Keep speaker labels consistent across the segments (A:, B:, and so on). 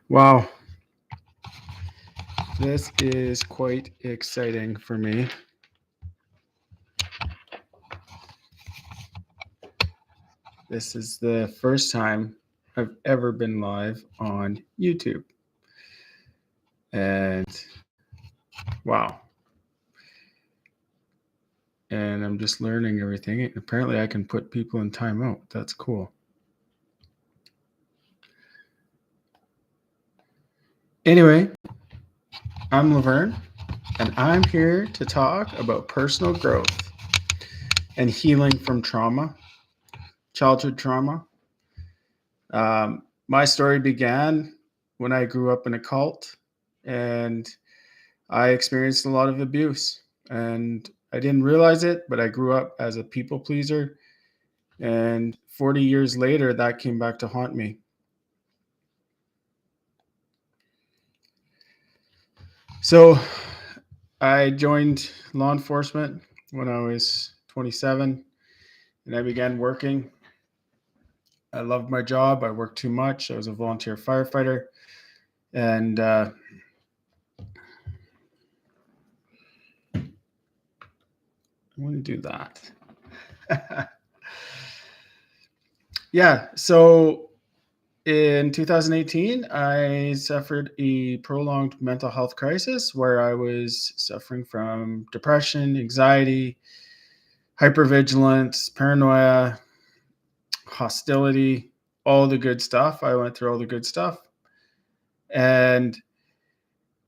A: Wow, this is quite exciting for me. This is the first time I've ever been live on YouTube. And wow. And I'm just learning everything. Apparently, I can put people in timeout. That's cool. Anyway, I'm Laverne, and I'm here to talk about personal growth and healing from trauma, childhood trauma. My story began when I grew up in a cult, and I experienced a lot of abuse. And I didn't realize it, but I grew up as a people pleaser. And 40 years later, that came back to haunt me. So I joined law enforcement when I was 27, and I began working. I loved my job. I worked too much. I was a volunteer firefighter. And I want to do that. Yeah. So in 2018, I suffered a prolonged mental health crisis where I was suffering from depression, anxiety, hypervigilance, paranoia, hostility, all the good stuff. I went through all the good stuff. And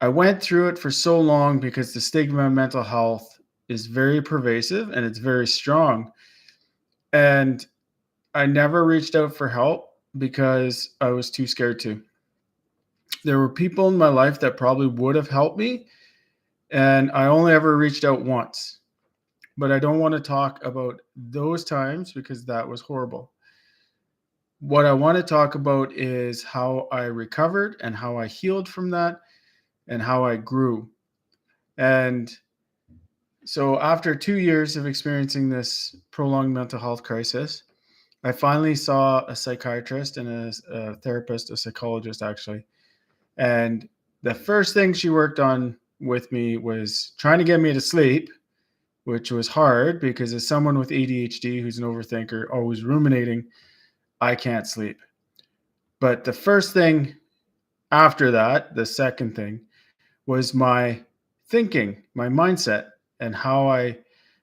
A: I went through it for so long because the stigma of mental health is very pervasive and it's very strong. And I never reached out for help because I was too scared to. There were people in my life that probably would have helped me, and I only ever reached out once. But I don't want to talk about those times because that was horrible. What I want to talk about is how I recovered and how I healed from that and how I grew. And so, after 2 years of experiencing this prolonged mental health crisis, I finally saw a psychiatrist and a therapist, a psychologist actually. And the first thing she worked on with me was trying to get me to sleep, which was hard because as someone with ADHD who's an overthinker, always ruminating, I can't sleep. But the first thing after that, the second thing, was my thinking, my mindset, and how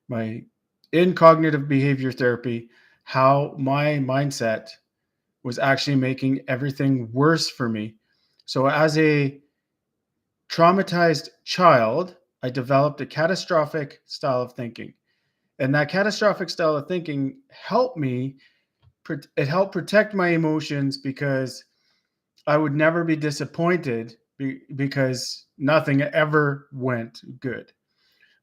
A: my in cognitive behavior therapy, how my mindset was actually making everything worse for me. So, as a traumatized child, I developed a catastrophic style of thinking. And that catastrophic style of thinking helped me, it helped protect my emotions because I would never be disappointed because nothing ever went good.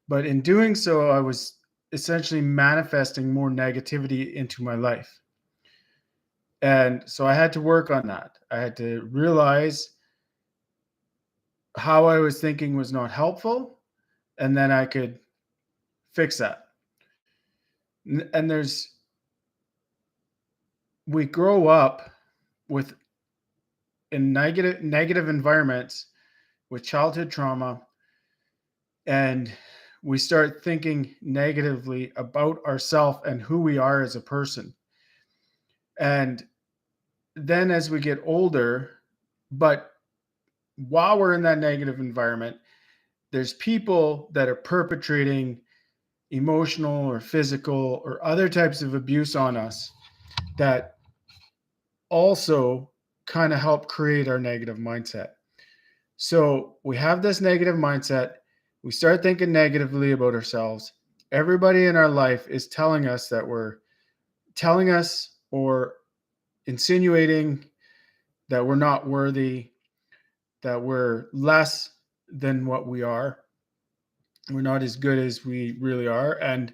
A: But in doing so, I was essentially manifesting more negativity into my life. And so I had to work on that. I had to realize how I was thinking was not helpful, and then I could fix that. And we grow up with in negative environments with childhood trauma, and we start thinking negatively about ourselves and who we are as a person. And then as we get older, but while we're in that negative environment, there's people that are perpetrating emotional or physical or other types of abuse on us that also kind of help create our negative mindset. So we have this negative mindset. We start thinking negatively about ourselves. Everybody in our life is telling us that we're telling us or insinuating that we're not worthy, that we're less than what we are. We're not as good as we really are. And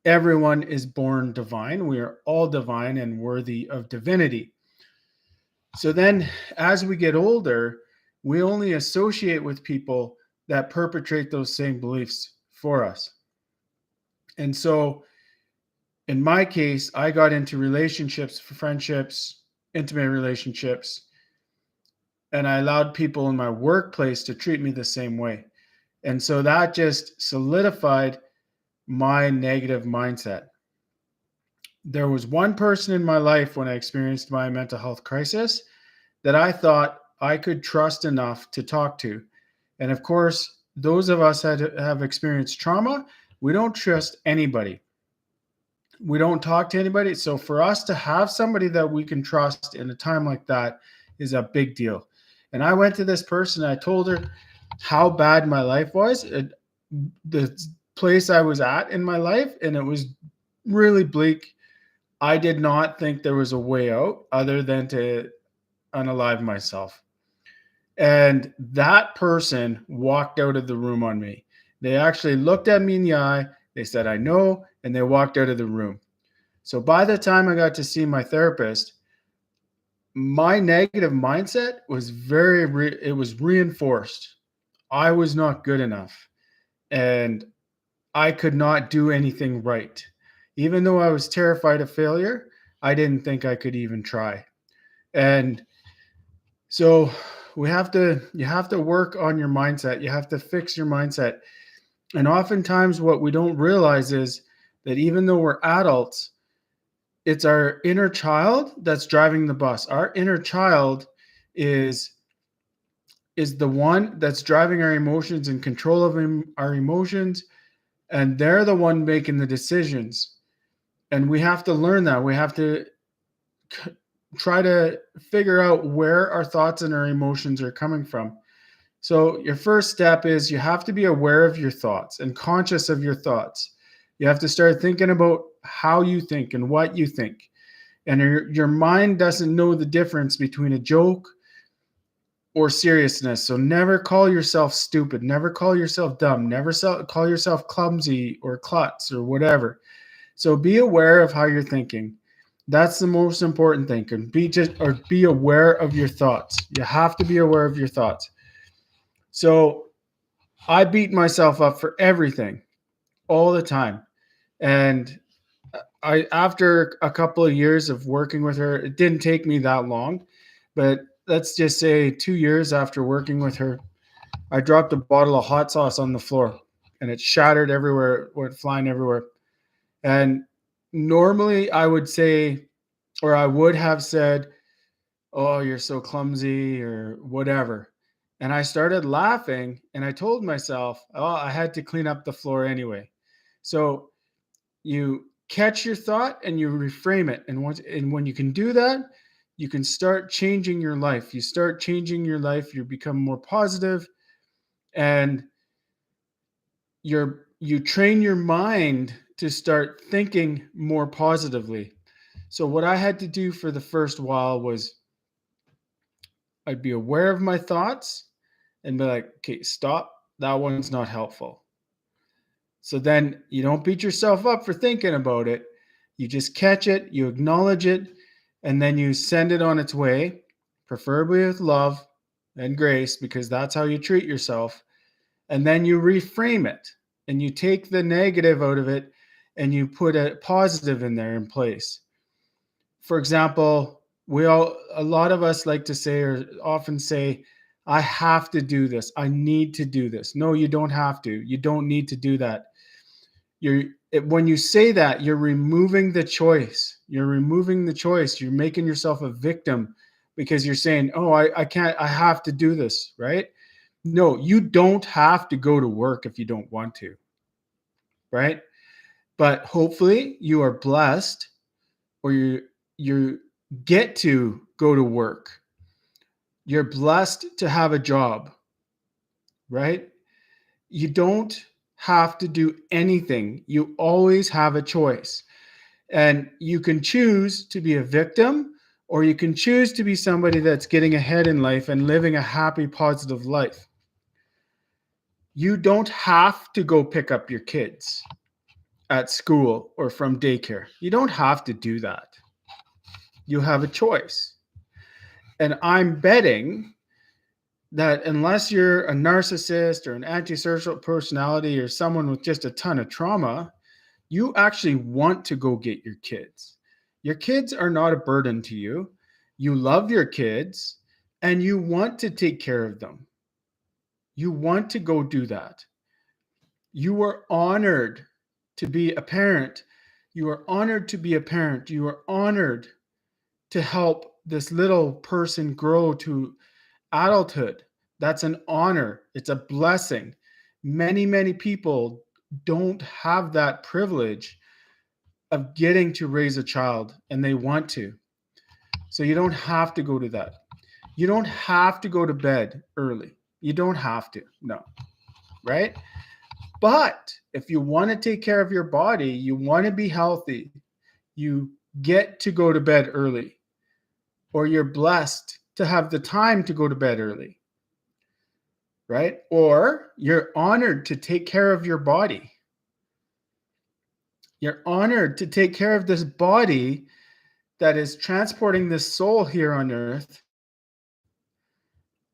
A: everyone is born divine. We are all divine and worthy of divinity. So then, as we get older, we only associate with people that perpetrate those same beliefs for us. And so, in my case, I got into relationships, friendships, intimate relationships And I allowed people in my workplace to treat me the same way. And so that just solidified my negative mindset. There was one person in my life when I experienced my mental health crisis that I thought I could trust enough to talk to. And of course, those of us that have experienced trauma, we don't trust anybody. We don't talk to anybody. So for us to have somebody that we can trust in a time like that is a big deal. And I went to this person, I told her how bad my life was, the place I was at in my life, and it was really bleak. I did not think there was a way out other than to unalive myself. And that person walked out of the room on me. They actually looked at me in the eye. They said, I know. And they walked out of the room. So by the time I got to see my therapist, my negative mindset was it was reinforced. I was not good enough and I could not do anything right. Even though I was terrified of failure, I didn't think I could even try. And so you have to work on your mindset. You have to fix your mindset. And oftentimes what we don't realize is that even though we're adults, it's our inner child that's driving the bus. Our inner child is the one that's driving our emotions and control of our emotions, and they're the one making the decisions. And we have to learn that. We have to try to figure out where our thoughts and our emotions are coming from. So your first step is you have to be aware of your thoughts and conscious of your thoughts. You have to start thinking about how you think and what you think. And your mind doesn't know the difference between a joke or seriousness. So never call yourself stupid. Never call yourself dumb. Never call yourself clumsy or klutz or whatever. So be aware of how you're thinking. That's the most important thing. And be aware of your thoughts. You have to be aware of your thoughts. So I beat myself up for everything all the time. And after a couple of years of working with her, it didn't take me that long, but let's just say 2 years after working with her, I dropped a bottle of hot sauce on the floor and it shattered everywhere, went flying everywhere. And normally I would say, or I would have said, oh, you're so clumsy or whatever. And I started laughing and I told myself, oh, I had to clean up the floor anyway. So you catch your thought and you reframe it. And when you can do that, you can start changing your life. You start changing your life, you become more positive, and you train your mind to start thinking more positively. So what I had to do for the first while was I'd be aware of my thoughts and be like, okay, stop. That one's not helpful. So then you don't beat yourself up for thinking about it. You just catch it, you acknowledge it, and then you send it on its way, preferably with love and grace, because that's how you treat yourself. And then you reframe it and you take the negative out of it and you put a positive in there in place. For example, a lot of us like to say or often say, I have to do this. I need to do this. No, you don't have to. You don't need to do that. When you say that, you're removing the choice. You're removing the choice. You're making yourself a victim because you're saying, oh, I can't, I have to do this, right? No, you don't have to go to work if you don't want to, right? But hopefully you are blessed or you get to go to work. You're blessed to have a job, right? You don't have to do anything. You always have a choice. And you can choose to be a victim or you can choose to be somebody that's getting ahead in life and living a happy, positive life. You don't have to go pick up your kids at school or from daycare. You don't have to do that. You have a choice. And I'm betting that unless you're a narcissist or an antisocial personality or someone with just a ton of trauma, you actually want to go get your kids. Your kids are not a burden to you. You love your kids and you want to take care of them. You want to go do that. You are honored to be a parent. You are honored to be a parent. You are honored to help this little person grow to adulthood. That's an honor. It's a blessing. Many, many people don't have that privilege of getting to raise a child, and they want to. So you don't have to go to that. You don't have to go to bed early. You don't have to. No. Right? But if you want to take care of your body, you want to be healthy, you get to go to bed early, or you're blessed to have the time to go to bed early, right? Or you're honored to take care of your body. You're honored to take care of this body that is transporting this soul here on earth.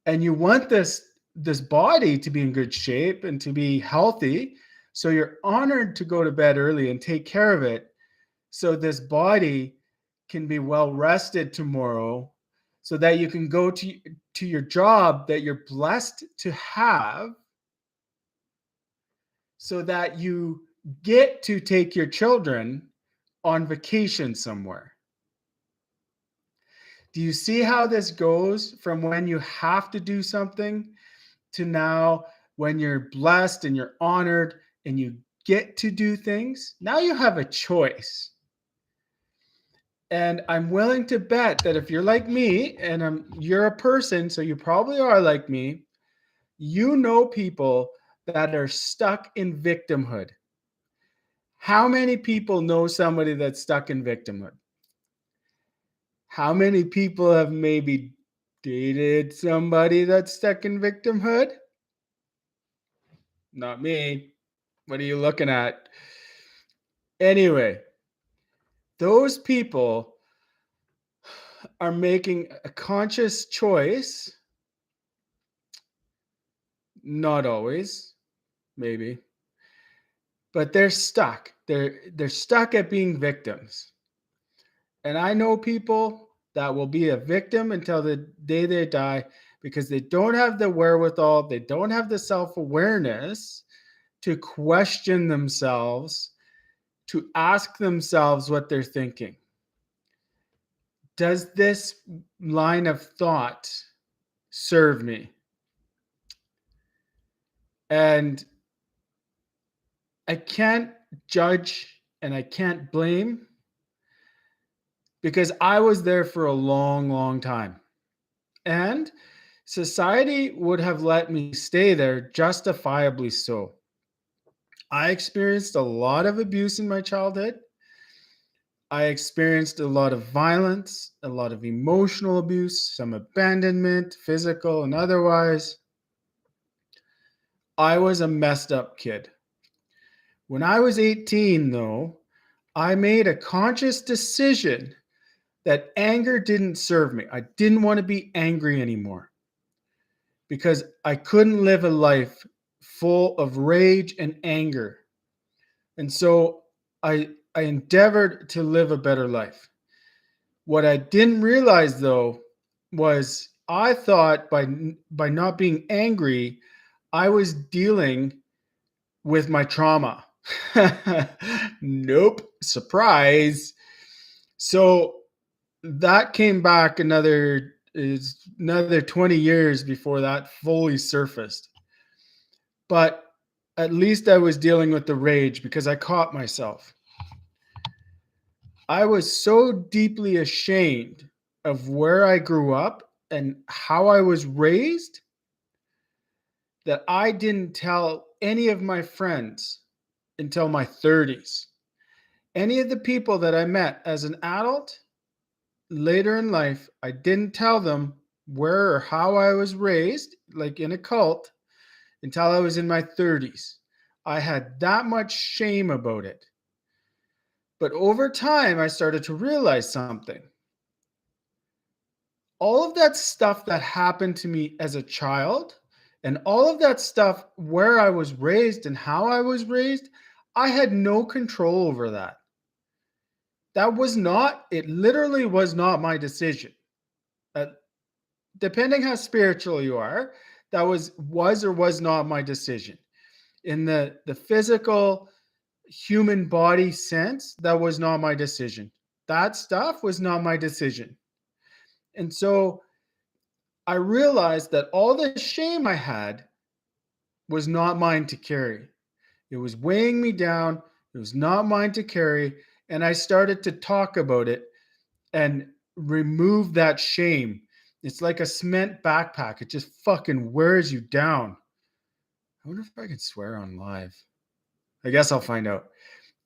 A: And you want this body to be in good shape and to be healthy. So you're honored to go to bed early and take care of it, so this body can be well rested tomorrow, so that you can go to your job that you're blessed to have, so that you get to take your children on vacation somewhere. Do you see how this goes from when you have to do something to now when you're blessed and you're honored and you get to do things? Now you have a choice. And I'm willing to bet that if you're like me, and you're a person, so you probably are like me, you know people that are stuck in victimhood. How many people know somebody that's stuck in victimhood? How many people have maybe dated somebody that's stuck in victimhood? Not me. What are you looking at? Anyway, those people are making a conscious choice. Not always, maybe. But they're stuck. They're stuck at being victims. And I know people that will be a victim until the day they die, because they don't have the wherewithal, they don't have the self-awareness to question themselves, to ask themselves what they're thinking. Does this line of thought serve me? And I can't judge and I can't blame, because I was there for a long, long time. And society would have let me stay there, justifiably so. I experienced a lot of abuse in my childhood. I experienced a lot of violence, a lot of emotional abuse, some abandonment, physical and otherwise. I was a messed up kid. When I was 18, though, I made a conscious decision that anger didn't serve me. I didn't want to be angry anymore, because I couldn't live a life full of rage and anger. And so I endeavored to live a better life. What I didn't realize, though, was I thought by not being angry, I was dealing with my trauma. Nope, surprise. So that came back another 20 years before that fully surfaced. But at least I was dealing with the rage, because I caught myself. I was so deeply ashamed of where I grew up and how I was raised that I didn't tell any of my friends until my 30s. Any of the people that I met as an adult later in life, I didn't tell them where or how I was raised, like in a cult, until I was in my 30s. I had that much shame about it. But over time, I started to realize something. All of that stuff that happened to me as a child, and all of that stuff where I was raised and how I was raised, I had no control over that. It literally was not my decision. Uh, depending how spiritual you are, that was or was not my decision. In the physical human body sense, that was not my decision. That stuff was not my decision. And so I realized that all the shame I had was not mine to carry. It was weighing me down. It was not mine to carry. And I started to talk about it and remove that shame. It's like a cement backpack. It just fucking wears you down. I wonder if I can swear on live. I guess I'll find out.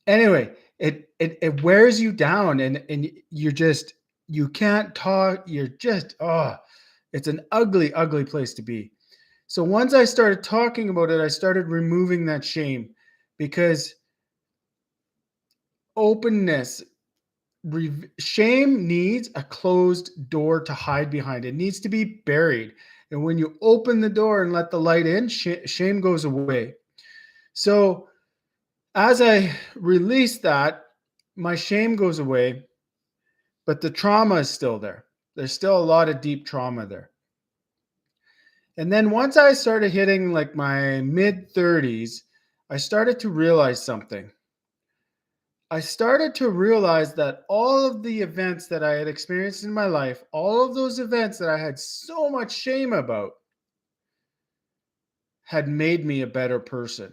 A: Anyway, it wears you down, and you can't talk. You're just it's an ugly place to be. So once I started talking about it, I started removing that shame, because openness, shame needs a closed door to hide behind. It needs to be buried. And when you open the door and let the light in, shame goes away. So as I release that, my shame goes away, but the trauma is still there. There's still a lot of deep trauma there. And then once I started hitting like my mid 30s, I started to realize something. I started to realize that all of the events that I had experienced in my life, all of those events that I had so much shame about, had made me a better person.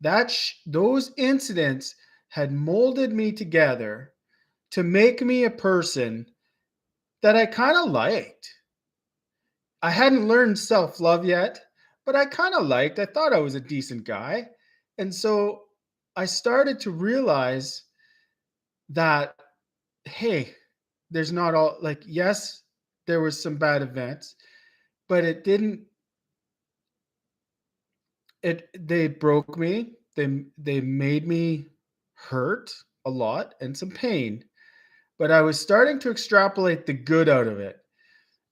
A: Those incidents had molded me together to make me a person that I kind of liked. I hadn't learned self-love yet, but I kind of liked. I thought I was a decent guy. And so I started to realize that, hey, there's not all, like, yes, there was some bad events, but they broke me. They made me hurt a lot and some pain, but I was starting to extrapolate the good out of it.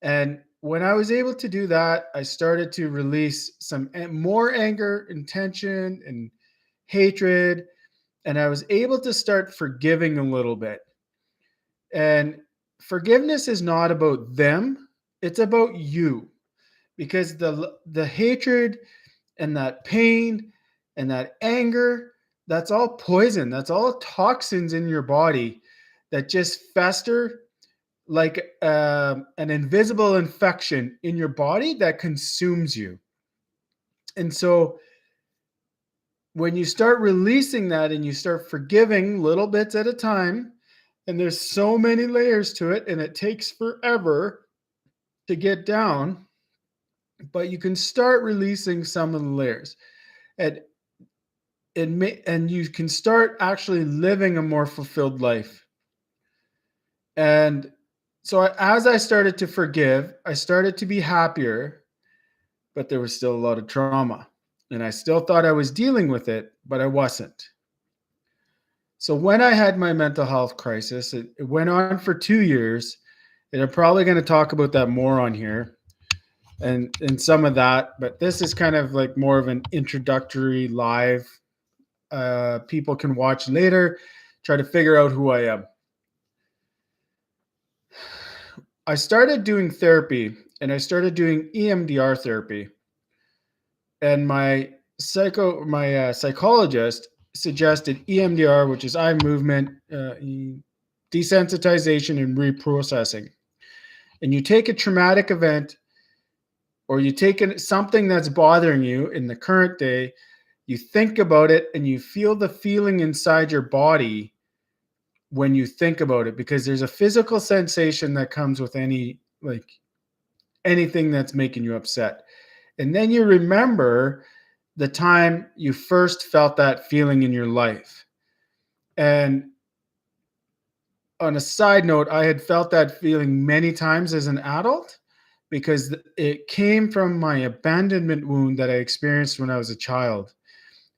A: And when I was able to do that, I started to release some more anger and tension and hatred. And I was able to start forgiving a little bit. And forgiveness is not about them, it's about you. Because the hatred and that pain and that anger, that's all poison. That's all toxins in your body that just fester like an invisible infection in your body that consumes you. And so when you start releasing that and you start forgiving little bits at a time, and there's so many layers to it, and it takes forever to get down, but you can start releasing some of the layers. And and you can start actually living a more fulfilled life. And so as I started to forgive, I started to be happier, but there was still a lot of trauma. And I still thought I was dealing with it, but I wasn't. So when I had my mental health crisis, it went on for 2 years. And I'm probably going to talk about that more on here and some of that. But this is kind of like more of an introductory live. People can watch later, try to figure out who I am. I started doing therapy, and I started doing EMDR therapy. And my psychologist suggested EMDR, which is eye movement desensitization and reprocessing. And you take a traumatic event, or you take something that's bothering you in the current day, you think about it, and you feel the feeling inside your body when you think about it, because there's a physical sensation that comes with anything that's making you upset. And then you remember the time you first felt that feeling in your life. And on a side note, I had felt that feeling many times as an adult, because it came from my abandonment wound that I experienced when I was a child.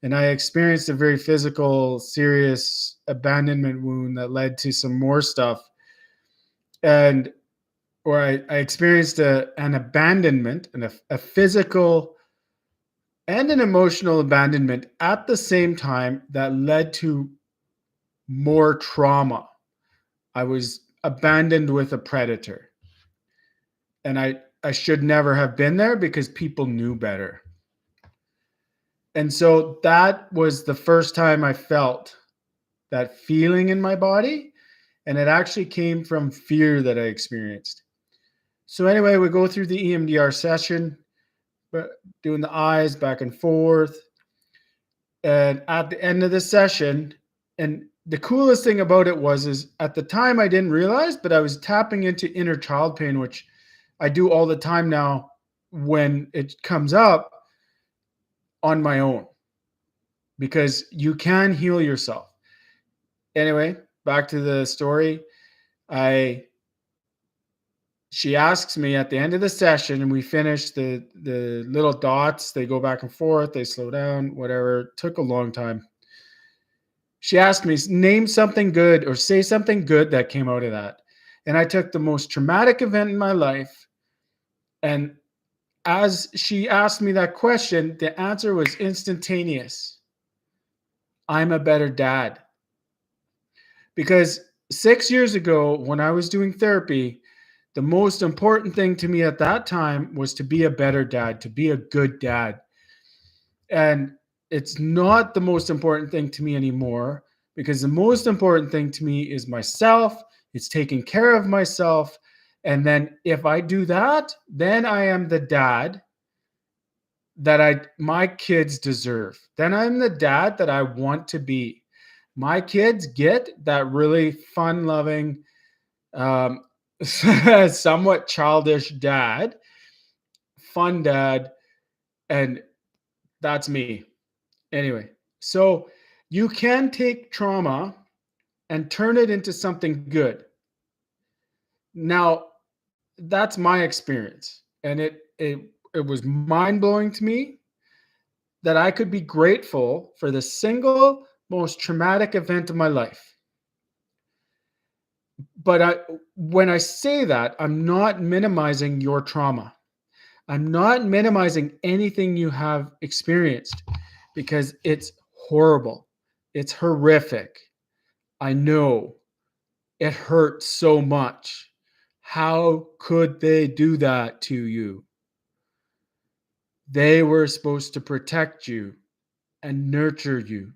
A: And I experienced a very physical, serious abandonment wound that led to some more stuff. And or I experienced an abandonment and a physical and an emotional abandonment at the same time that led to more trauma. I was abandoned with a predator. And I should never have been there because people knew better. And so that was the first time I felt that feeling in my body. And it actually came from fear that I experienced. So anyway, we go through the EMDR session, doing the eyes back and forth. And at the end of the session, and the coolest thing about it is at the time I didn't realize, but I was tapping into inner child pain, which I do all the time now when it comes up on my own, because you can heal yourself. Anyway, back to the story. She asks me at the end of the session, and we finish the little dots. They go back and forth. They slow down, whatever. It took a long time. She asked me, name something good or say something good that came out of that. And I took the most traumatic event in my life. And as she asked me that question, the answer was instantaneous. I'm a better dad. Because 6 years ago, when I was doing therapy, the most important thing to me at that time was to be a better dad, to be a good dad. And it's not the most important thing to me anymore, because the most important thing to me is myself. It's taking care of myself. And then if I do that, then I am the dad that my kids deserve. Then I'm the dad that I want to be. My kids get that really fun loving, somewhat childish dad, fun dad, and that's me. Anyway, so you can take trauma and turn it into something good. Now, that's my experience, and it was mind-blowing to me that I could be grateful for the single most traumatic event of my life. But when I say that, I'm not minimizing your trauma. I'm not minimizing anything you have experienced, because it's horrible. It's horrific. I know it hurts so much. How could they do that to you? They were supposed to protect you and nurture you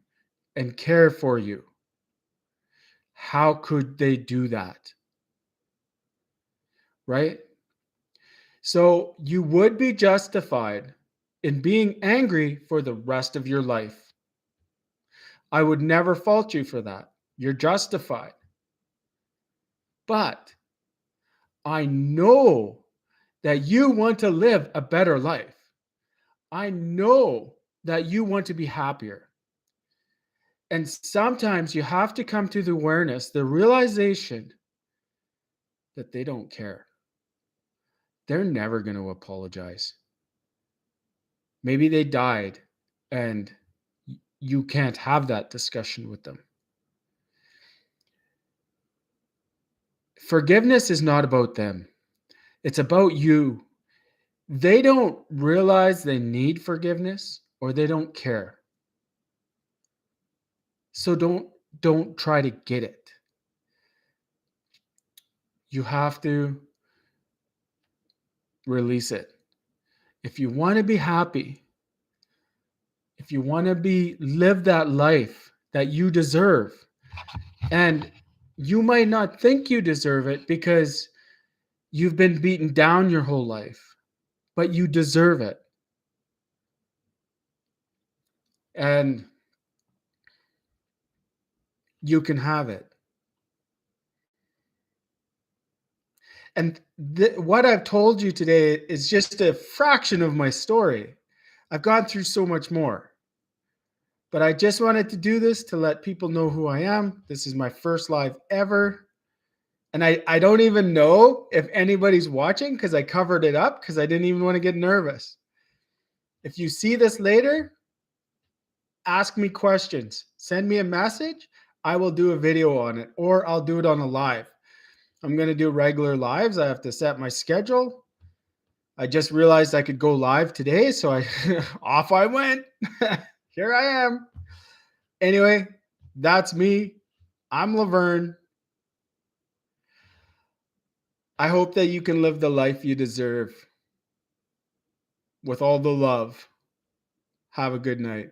A: and care for you. How could they do that? Right? So you would be justified in being angry for the rest of your life. I would never fault you for that. You're justified. But I know that you want to live a better life. I know that you want to be happier. And sometimes you have to come to the awareness, the realization that they don't care. They're never going to apologize. Maybe they died and you can't have that discussion with them. Forgiveness is not about them. It's about you. They don't realize they need forgiveness, or they don't care. So don't try to get it. You have to release it. If you want to be happy, if you want to live that life that you deserve, and you might not think you deserve it because you've been beaten down your whole life, but you deserve it. And you can have it. And what I've told you today is just a fraction of my story. I've gone through so much more. But I just wanted to do this to let people know who I am. This is my first live ever. And I don't even know if anybody's watching, because I covered it up because I didn't even want to get nervous. If you see this later, ask me questions. Send me a message. I will do a video on it, or I'll do it on a live. I'm going to do regular lives. I have to set my schedule. I just realized I could go live today, so off I went. Here I am. Anyway, that's me. I'm Laverne. I hope that you can live the life you deserve with all the love. Have a good night.